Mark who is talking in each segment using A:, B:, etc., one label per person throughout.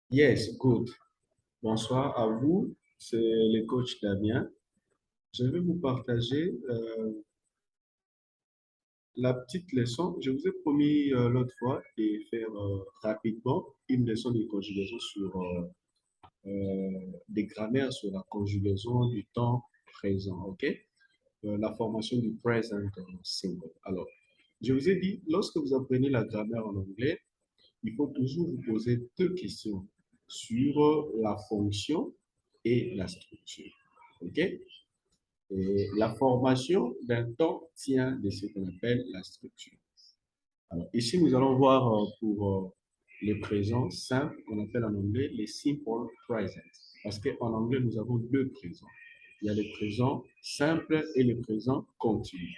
A: Yes, good. Bonsoir à vous, c'est le coach Damien. Je vais vous partager la petite leçon. Je vous ai promis l'autre fois de faire rapidement une leçon de conjugaison sur des grammaires sur la conjugaison du temps présent, ok? La formation du present simple. Alors, je vous ai dit, lorsque vous apprenez la grammaire en anglais, il faut toujours vous poser deux questions sur la fonction et la structure. OK? Et la formation d'un temps tient de ce qu'on appelle la structure. Alors, ici, nous allons voir pour les présents simples, qu'on appelle en anglais les simple present. Parce qu'en anglais, nous avons deux présents. Il y a le présent simple et le présent continu.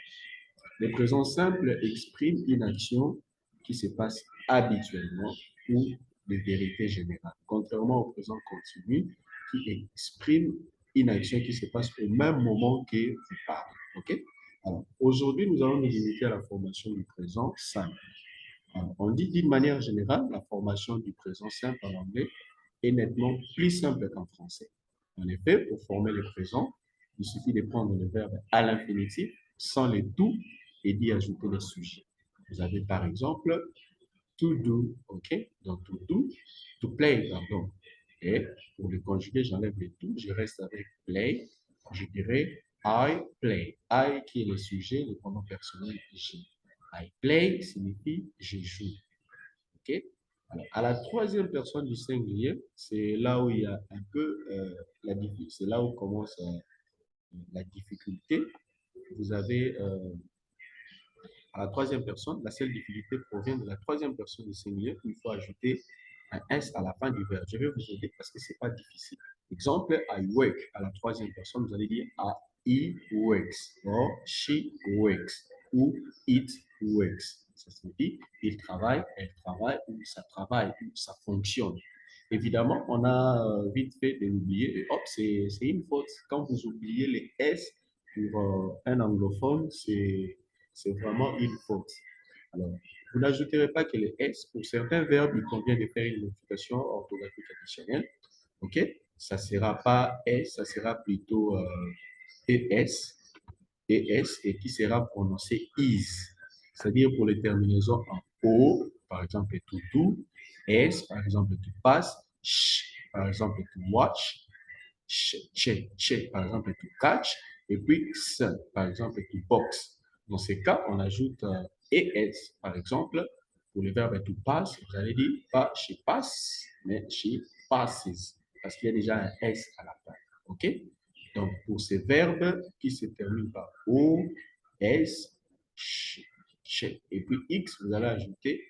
A: Le présent simple exprime une action qui se passe habituellement ou de vérité générale, contrairement au présent continu qui exprime une action qui se passe au même moment que vous parlez. OK? Alors, aujourd'hui, nous allons nous limiter à la formation du présent simple. Alors, on dit d'une manière générale, la formation du présent simple en anglais est nettement plus simple qu'en français. En effet, pour former le présent, il suffit de prendre le verbe à l'infinitif sans les tout et d'y ajouter les sujets. Vous avez par exemple to do, ok? Donc to do, to play, pardon. Et pour le conjuguer, j'enlève les tout, je reste avec play. Je dirais I play. I qui est le sujet, le pronom personnel J. I play signifie je joue. Ok? Alors, à la troisième personne du singulier, c'est là où il y a un peu la difficulté. C'est là où commence la difficulté. Vous avez à la troisième personne, la seule difficulté provient de la troisième personne du singulier. Il faut ajouter un S à la fin du verbe. Je vais vous aider parce que ce n'est pas difficile. Exemple, I work. À la troisième personne, vous allez dire he works, or she works, ou it works. Ça signifie il travaille, elle travaille, ou ça travaille, ou ça fonctionne. Évidemment, on a vite fait de l'oublier et hop, c'est une faute. Quand vous oubliez les S pour un anglophone, c'est vraiment une faute. Alors, vous n'ajouterez pas que les S, pour certains verbes, il convient de faire une modification orthographique additionnelle. OK? Ça ne sera pas S, ça sera plutôt ES, ES, et qui sera prononcé is. C'est-à-dire pour les terminaisons en O, par exemple, to do, S, par exemple, to pass, sh, par exemple, to watch, che, par exemple, to catch, et puis s, par exemple, to box. Dans ces cas, on ajoute es, par exemple, pour le verbe to pass, vous allez dire pas she pass, mais she passes, parce qu'il y a déjà un S à la fin. OK? Donc, pour ces verbes qui se terminent par O, S, ch, et puis X, vous allez ajouter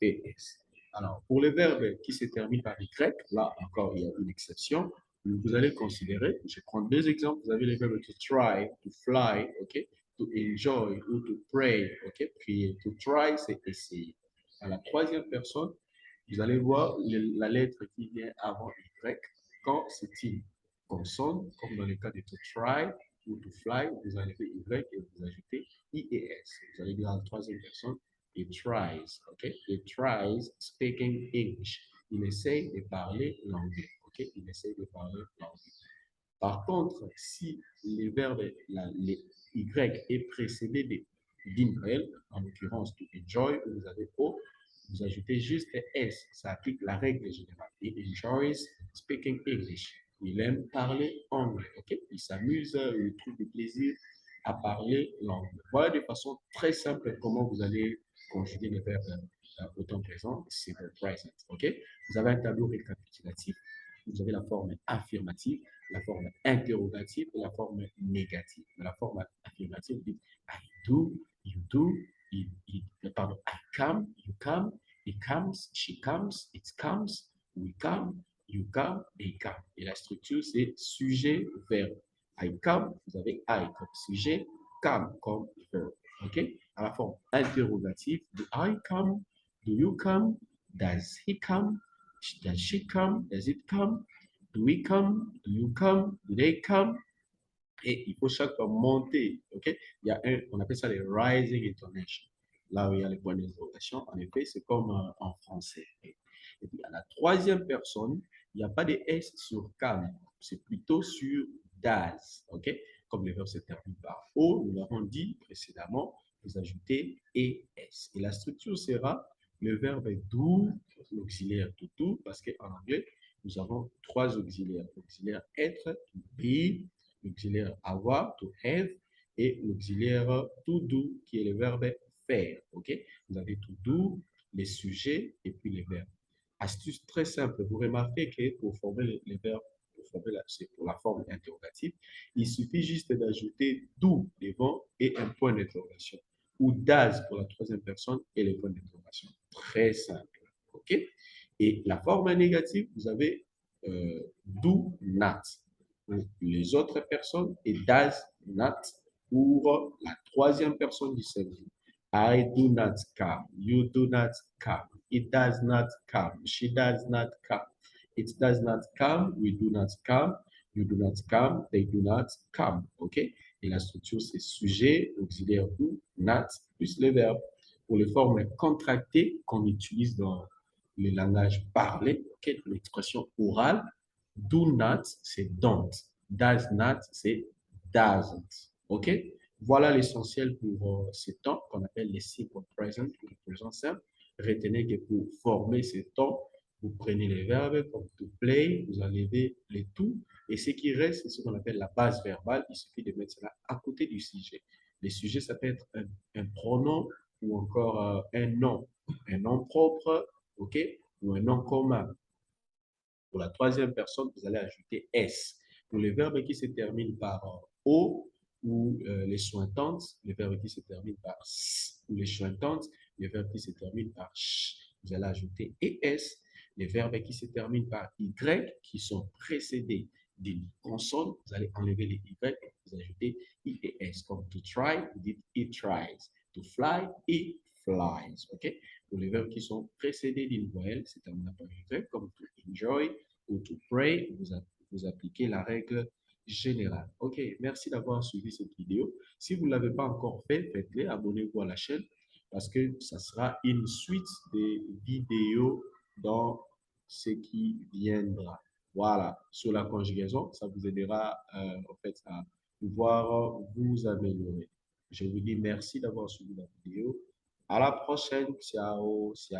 A: ES. Alors, pour les verbes qui se terminent par Y, là encore, il y a une exception. Vous allez considérer, je prends deux exemples. Vous avez les verbes to try, to fly, OK? To enjoy ou to pray, OK? Puis to try, c'est essayer. À la troisième personne, vous allez voir la lettre qui vient avant Y. Quand c'est une consonne, comme dans le cas de to try ou to fly, vous enlevez Y et vous ajoutez IES. Vous allez dire à la troisième personne, he tries, OK? He tries speaking English. Il essaie de parler l'anglais, OK? Il essaie de parler l'anglais. Par contre, si le verbe, les Y est précédé d'une réelle, en l'occurrence to enjoy, vous avez O, vous ajoutez juste S. Ça applique la règle générale. He enjoys speaking English. Il aime parler anglais. Okay? Il s'amuse, il trouve du plaisir à parler l'anglais. Voilà de façon très simple comment vous allez conjuguer les verbes au temps présent, simple present. Okay? Vous avez un tableau récapitulatif. Vous avez la forme affirmative, la forme interrogative et la forme négative. La forme affirmative dit I do, you do, pardon, I come, you come, he comes, she comes, it comes, we come, you come, they come. Et la structure, c'est sujet, verbe. I come, vous avez I comme sujet, come comme verbe. OK? À la forme interrogative, do I come? Do you come? Does he come? Does she come? Does it come? Do we come? Do you come? Do they come? Et il faut chaque fois monter. OK? Il y a on appelle ça les rising intonation. Là où il y a les points d'interrogation, en effet, c'est comme en français. Et puis Dans la troisième personne, il n'y a pas de S sur CAM, c'est plutôt sur DAS. OK? Comme le verbe se termine par O, nous l'avons dit précédemment, vous ajoutez ES. Et la structure sera le verbe do, l'auxiliaire to do, parce qu'en anglais, nous avons trois auxiliaires. L'auxiliaire être, to be, l'auxiliaire avoir, to have, et l'auxiliaire to do, qui est le verbe faire. OK? Vous avez to do, les sujets et puis les verbes. Astuce très simple, vous remarquez que pour former les verbes, c'est pour la forme interrogative, il suffit juste d'ajouter do devant et un point d'interrogation. Ou das pour la troisième personne et le point d'interrogation. Très simple. OK? Et la forme négative, vous avez do not pour les autres personnes et does not pour la troisième personne du singulier. I do not come. You do not come. It does not come. She does not come. It does not come. We do not come. You do not come. They do not come. OK? Et la structure, c'est sujet, auxiliaire do, not, plus le verbe. Pour les formes contractées qu'on utilise dans le langage parlé, okay? L'expression orale, do not, c'est don't. Does not, c'est doesn't. OK? Voilà l'essentiel pour ces temps qu'on appelle les simple present, le présent simple. Retenez que pour former ces temps, vous prenez les verbes comme to play, vous enlevez les to, et ce qui reste, c'est ce qu'on appelle la base verbale. Il suffit de mettre cela à côté du sujet. Les sujets, ça peut être un pronom ou encore un nom propre, OK, ou un nom commun. Pour la troisième personne, vous allez ajouter S. Pour les verbes qui se terminent par O ou les jointantes, les verbes qui se terminent par S ou les jointantes, les verbes qui se terminent par CH, vous allez ajouter ES. Les verbes qui se terminent par Y, qui sont précédés d'une consonne, vous allez enlever les Y et vous ajoutez IES. Comme to try, vous dites it tries. To fly, it flies. OK? Pour les verbes qui sont précédés d'une voyelle, c'est terminé par Y, comme to enjoy ou to pray, vous appliquez la règle générale. OK, merci d'avoir suivi cette vidéo. Si vous ne l'avez pas encore fait, faites-le, abonnez-vous à la chaîne parce que ça sera une suite des vidéos dans ce qui viendra. Voilà, sur la conjugaison, ça vous aidera en fait à pouvoir vous améliorer. Je vous dis merci d'avoir suivi la vidéo. À la prochaine. Ciao, ciao.